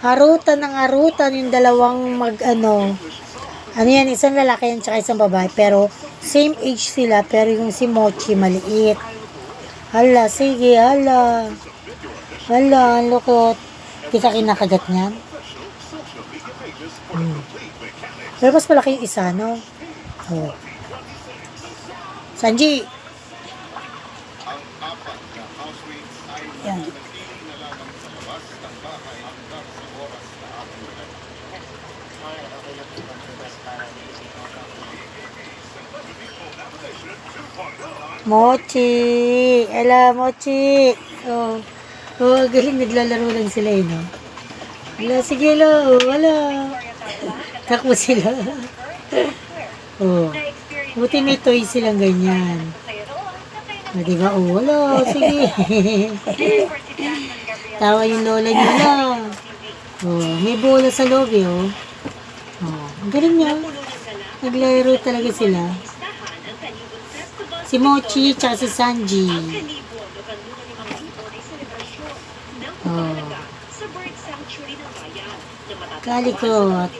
Harutan ng harutan yung dalawang ano yan, isang lalaki yan tsaka isang babae, pero same age sila, pero yung si Mochi maliit. Hala, sige, hala. Hala, ang lukot. Di ka kinakagat niyan? Pero mas malaki yung isa, no? Oh. Sanji! Yan. Mochi! Ela, Mochi! Oh. Oh, galing naglalaro lang sila no? Hala, sige lo. Wala. Takbo sila. Oh. Buti may toy silang ganyan. O, diba? Oh, wala. Sige. Tawa yung lola nila. Oh, may bola sa loob oh. Oh, ang galing niya. Naglalaro talaga sila. Si Mochi tsaka si Sanji. Oh. Kalikot.